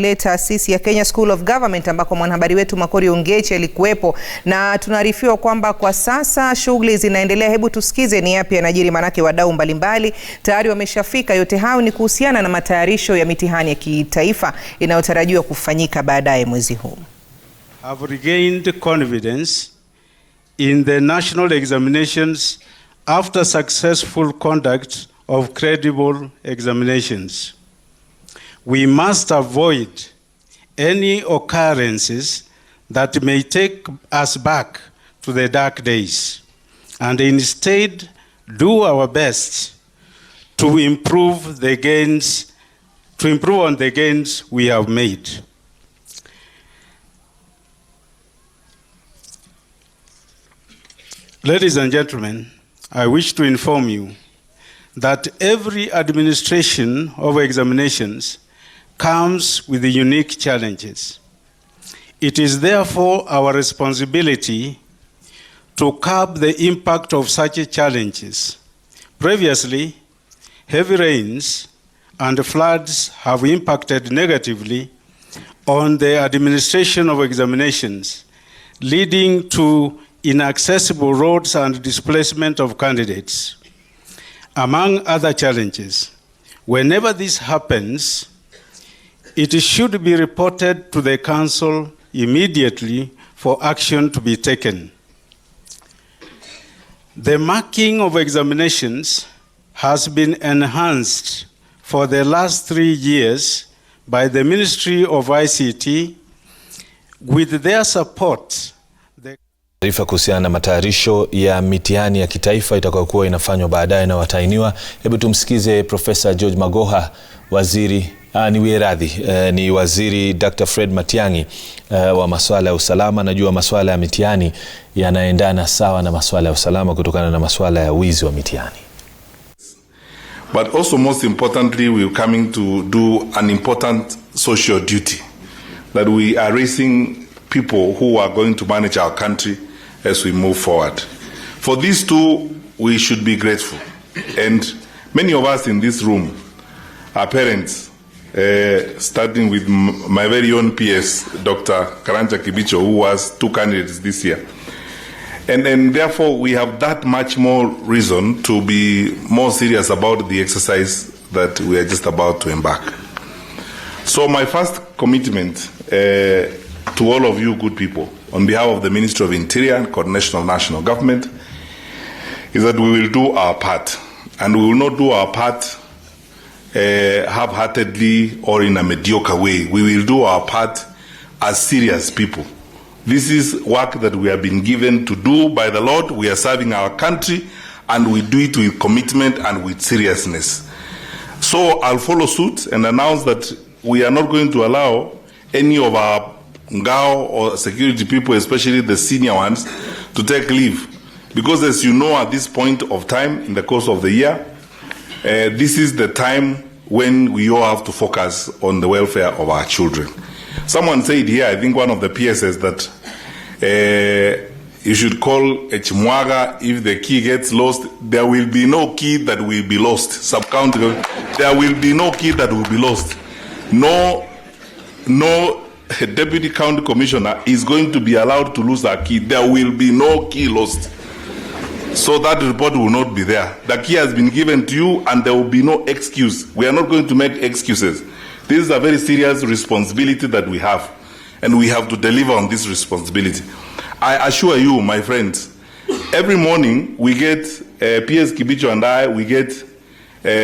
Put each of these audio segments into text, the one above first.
ile taasisi ya Kenya School of Government ambako mwanahabari wetu Makori Ongeche alikuwepo, na tunaarifiwa kwamba kwa sasa shughuli zinaendelea. Hebu tusikize ni yapi yanajiri, manake wadau mbalimbali tayari wameshafika. Yote hayo ni kuhusiana na matayarisho ya mitihani ya kitaifa inayotarajiwa kufanyika baadaye mwezi huu. I've regained confidence in the national examinations after successful conduct of credible examinations. We must avoid any occurrences that may take us back to the dark days, and instead do our best to improve on the gains we have made. Ladies and gentlemen, I wish to inform you that every administration of examinations comes with unique challenges. It is therefore our responsibility to curb the impact of such challenges. Previously, heavy rains and floods have impacted negatively on the administration of examinations, leading to inaccessible roads and displacement of candidates. Among other challenges, whenever this happens, it should be reported to the Council immediately for action to be taken. The marking of examinations has been enhanced for the last 3 years by the Ministry of ICT. With their support, taarifa kuhusiana na matayarisho ya mitihani ya kitaifa itakayokuwa inafanywa baadaye na watahiniwa. Hebu tumsikize Profesa George Magoha, ni Waziri Dr. Fred Matiang'i wa masuala ya usalama. Najua masuala ya mitihani yanaendana sawa na masuala ya usalama kutokana na masuala ya wizi wa mitihani. But also most importantly, we're coming to do an important social duty, that we are raising people who are going to manage our country as we move forward. For these two, we should be grateful. And many of us in this room are parents, starting with my very own PS, Dr. Karanja Kibicho, who was 2 candidates this year. And therefore, we have that much more reason to be more serious about the exercise that we are just about to embark. So my first commitment to all of you good people, on behalf of the Ministry of Interior and Coordination of National Government, is that we will do our part. And we will not do our part half-heartedly or in a mediocre way. We will do our part as serious people. This is work that we have been given to do by the Lord. We are serving our country, and we do it with commitment and with seriousness. So I'll follow suit and announce that we are not going to allow any of our ngao or security people, especially the senior ones, to take leave. Because as you know, at this point of time in the course of the year, this is the time when we all have to focus on the welfare of our children. Someone said here, I think one of the PSs, that you should call a chimwaga if the key gets lost. There will be no key that will be lost. Sub-county, there will be no key that will be lost. No Deputy County Commissioner is going to be allowed to lose a key. There will be no key lost. So that report will not be there. The key has been given to you, and there will be no excuse. We are not going to make excuses. This is a very serious responsibility that we have, and we have to deliver on this responsibility. I assure you, my friends, every morning we get, PS Kibicho and I, we get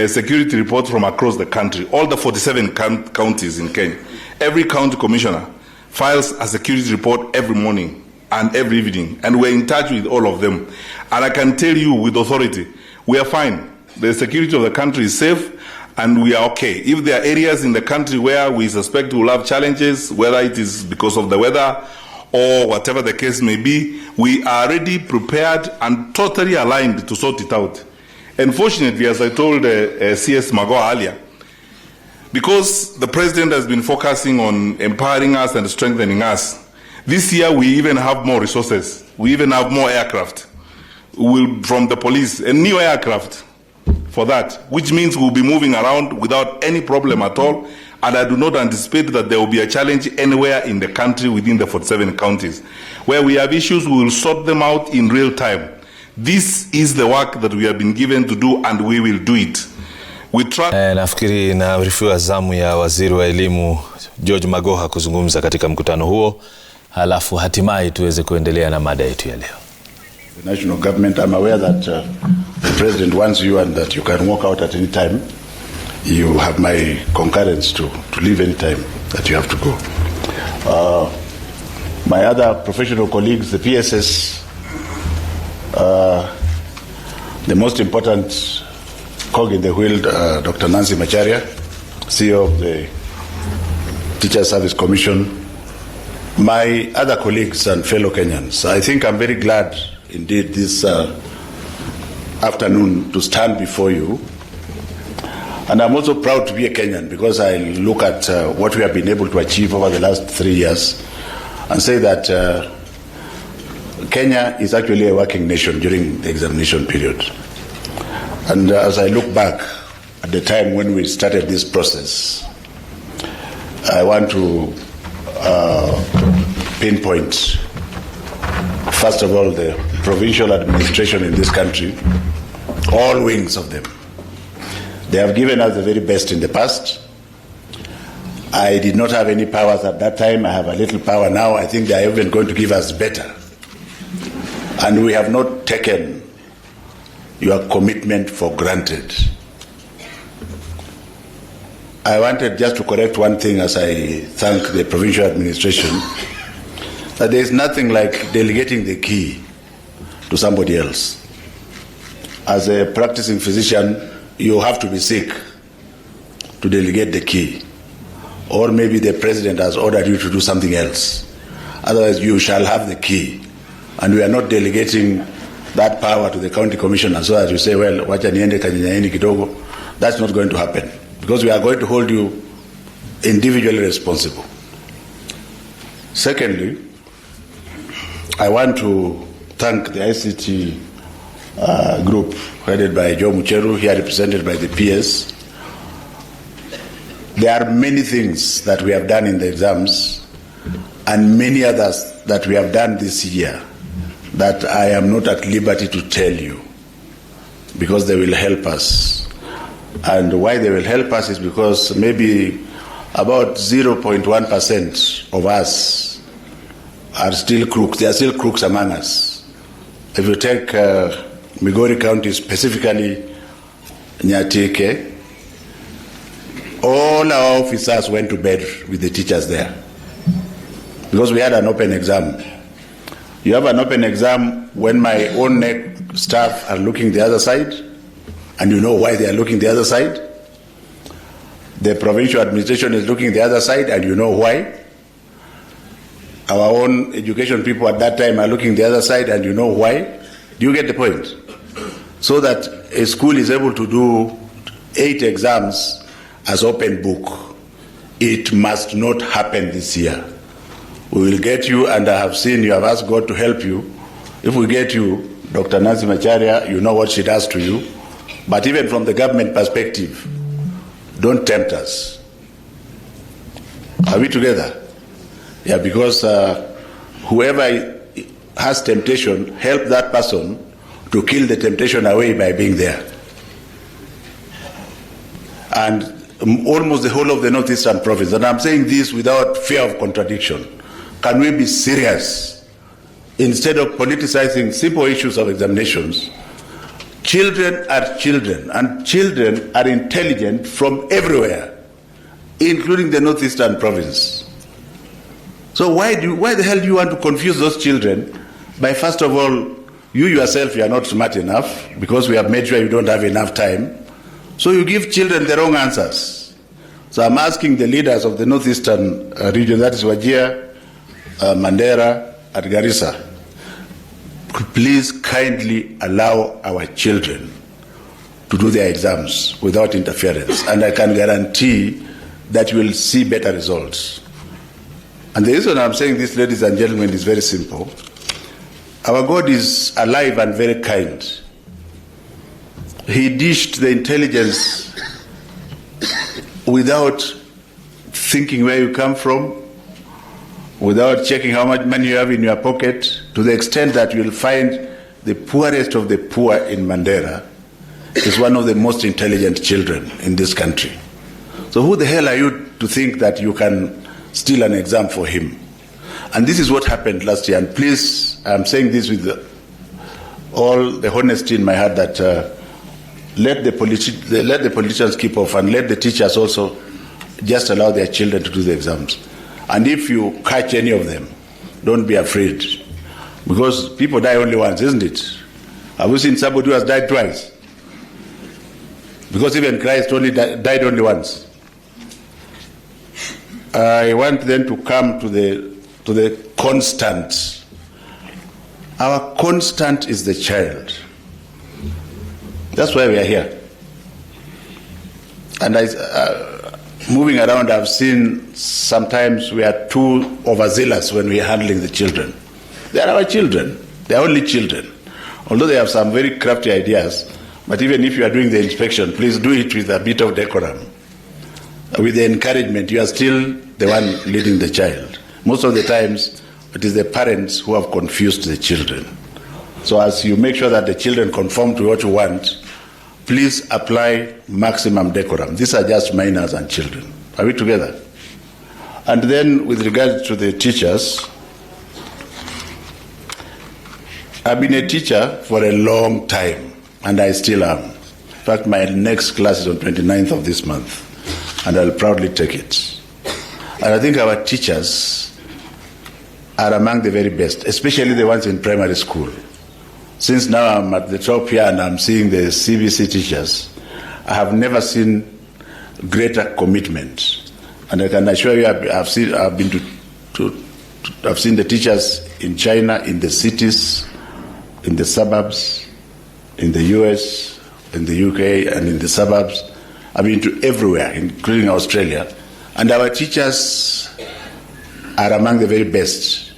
security reports from across the country, all the 47 counties in Kenya. Every county commissioner files a security report every morning and every evening, and we're in touch with all of them. And I can tell you with authority, we are fine. The security of the country is safe, and we are okay. If there are areas in the country where we suspect we'll have challenges, whether it is because of the weather or whatever the case may be, we are already prepared and totally aligned to sort it out. And fortunately, as I told CS Magoha earlier, because the president has been focusing on empowering us and strengthening us, this year we even have more resources. We even have more aircraft from the police, a new aircraft for that, which means we'll be moving around without any problem at all, And I do not anticipate that there will be a challenge anywhere in the country within the 47 counties. Where we have issues, we will sort them out in real time. This is the work that we have been given to do, and we will do it. Nafikiri inaarifiwa zamu ya Waziri wa Elimu George Magoha kuzungumza katika mkutano huo, halafu hatimaye tuweze kuendelea na mada yetu ya leo. The national government, I'm aware that the president wants you and that you can walk out at any time. You have my concurrence to leave any time that you have to go. My other professional colleagues, the PSS, the most important cog in the wheel, Dr. Nancy Macharia, CEO of the Teacher Service Commission, my other colleagues and fellow Kenyans. I think I'm very glad indeed this afternoon to stand before you. And I'm also proud to be a Kenyan because I look at what we have been able to achieve over the last 3 years and say that Kenya is actually a working nation during the examination period. And as I look back at the time when we started this process, I want to pinpoint, first of all, the provincial administration in this country, all wings of them. They have given us the very best in the past. I did not have any powers at that time. I have a little power now. I think they are even going to give us better. And we have not taken your commitment for granted. I wanted just to correct one thing as I thank the provincial administration, that there is nothing like delegating the key to somebody else. As a practicing physician, you have to be sick to delegate the key. Or maybe the president has ordered you to do something else. Otherwise, you shall have the key. And we are not delegating that power to the county commissioner so that you say, well, wacha niende kanyanyaini kidogo. That's not going to happen. Because we are going to hold you individually responsible. Secondly, I want to thank the ICT group headed by Joe Mucheru, here represented by the PS. There are many things that we have done in the exams and many others that we have done this year that I am not at liberty to tell you because they will help us. And why they will help us is because maybe about 0.1% of us are still crooks. There are still crooks among us. If you take Migori County, specifically Nyatike, all our officers went to bed with the teachers there because we had an open exam. You have an open exam when my own staff are looking the other side, and you know why they are looking the other side. The provincial administration is looking the other side, and you know why. Our own education people at that time are looking the other side, and you know why. Do you get the point? So that a school is able to do 8 exams as open book. It must not happen this year. We will get you, and I have seen you have asked God to help you. If we get you, Dr. Nancy Macharia, you know what she does to you. But even from the government perspective, don't tempt us. Are we together? Yeah, because whoever has temptation, help that person to kill the temptation away by being there. And almost the whole of the northeastern province, and I'm saying this without fear of contradiction, can we be serious instead of politicizing simple issues of examinations? Children are children, and children are intelligent from everywhere, including the northeastern province. So why the hell do you want to confuse those children by, first of all, you yourself, you are not smart enough because we have made sure you don't have enough time. So you give children the wrong answers. So I'm asking the leaders of the northeastern region, that is Wajir, Mandera, and Garissa, please kindly allow our children to do their exams without interference. And I can guarantee that you will see better results. And the reason I'm saying this, ladies and gentlemen, is very simple. Our God is alive and very kind. He dished the intelligence without thinking where you come from, without checking how much money you have in your pocket, to the extent that you will find the poorest of the poor in Mandera is one of the most intelligent children in this country. So who the hell are you to think that you can steal an exam for him? And this is what happened last year. And please, I'm saying this with all the honesty in my heart, that let the politicians keep off, and let the teachers also just allow their children to do the exams. And if you catch any of them, don't be afraid. Because people die only once, isn't it? Have you seen somebody who has died twice? Because even Christ only died only once. I want then to come to the constant. Our constant is the child. That's why we are here. And moving around, I've seen sometimes we are too overzealous when we are handling the children. They are our children. They are only children. Although they have some very crafty ideas, but even if you are doing the inspection, please do it with a bit of decorum. With the encouragement, you are still the one leading the child. Most of the times, it is the parents who have confused the children. So as you make sure that the children conform to what you want, please apply maximum decorum. These are just minors and children. Are we together? And then with regards to the teachers, I've been a teacher for a long time, and I still am. In fact, my next class is on 29th of this month, and I'll proudly take it. And I think our teachers are among the very best, especially the ones in primary school. Since now I'm at the top here and I'm seeing the CBC teachers, I have never seen greater commitment. And I can assure you, I've seen the teachers in China, in the cities, in the suburbs, in the US, in the UK, and in the suburbs. I've been to everywhere, including Australia. And our teachers are among the very best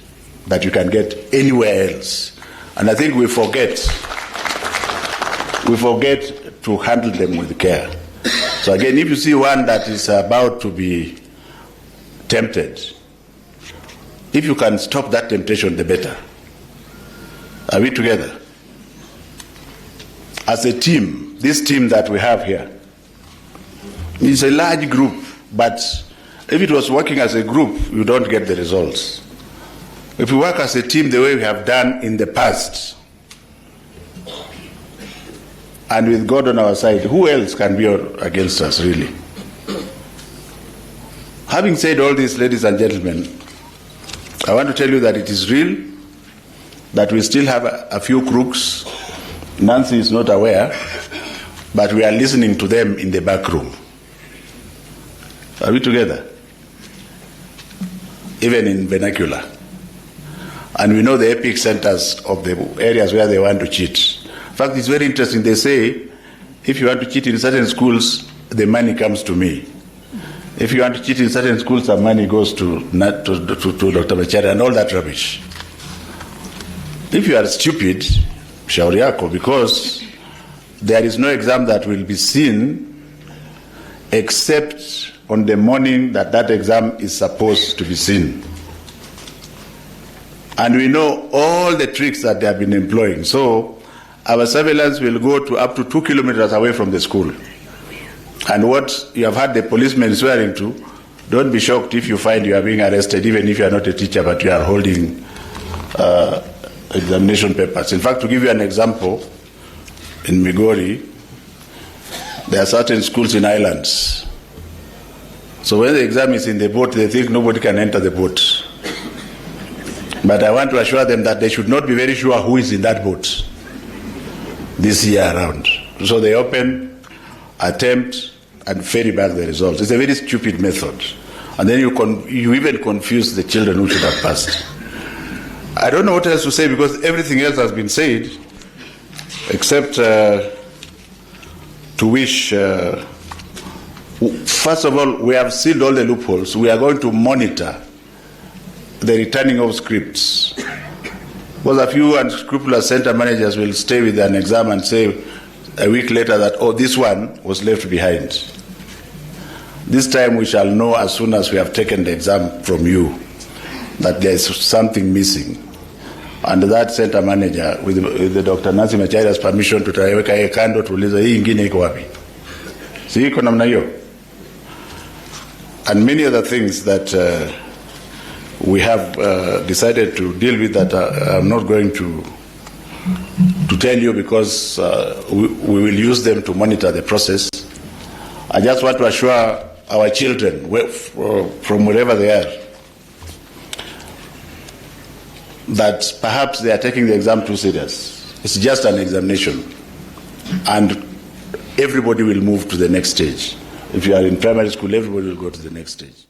that you can get anywhere else. And I think we forget to handle them with care. So again, if you see one that is about to be tempted, if you can stop that temptation, the better. Are we together? As a team, this team that we have here is a large group, but if it was working as a group, you don't get the results. If we work as a team the way we have done in the past, and with God on our side, who else can be against us, really? Having said all this, ladies and gentlemen, I want to tell you that it is real, that we still have a few crooks. Nancy is not aware, but we are listening to them in the back room. Are we together? Even in vernacular. And we know the epic centers of the areas where they want to cheat. In fact, it's very interesting. They say, if you want to cheat in certain schools, the money comes to me. If you want to cheat in certain schools, the money goes to Dr. Machari and all that rubbish. If you are stupid, shauri yako, because there is no exam that will be seen except on the morning that that exam is supposed to be seen. And we know all the tricks that they have been employing. So our surveillance will go to up to 2 kilometers away from the school. And what you have had the policemen swearing to, don't be shocked if you find you are being arrested, even if you are not a teacher, but you are holding examination papers. In fact, to give you an example, in Migori, there are certain schools in islands. So when the exam is in the boat, they think nobody can enter the boat. But I want to assure them that they should not be very sure who is in that boat this year around. So they open, attempt, and ferry back the results. It's a very stupid method. And then you even confuse the children who should have passed. I don't know what else to say, because everything else has been said, except to wish, first of all, we have sealed all the loopholes. We are going to monitor the returning of scripts. Because a few unscrupulous center managers will stay with an exam and say a week later that, oh, this one was left behind. This time we shall know as soon as we have taken the exam from you that there is something missing. And that center manager, with the Dr. Nancy Machairia's permission, tutaweka yeye kando, tuulize hii ingine iko wapi? Si iko namna hiyo? And many other things that we have decided to deal with that I'm not going to tell you because we will use them to monitor the process. I just want to assure our children from wherever they are that perhaps they are taking the exam too serious. It's just an examination, and everybody will move to the next stage. If you are in primary school, everybody will go to the next stage.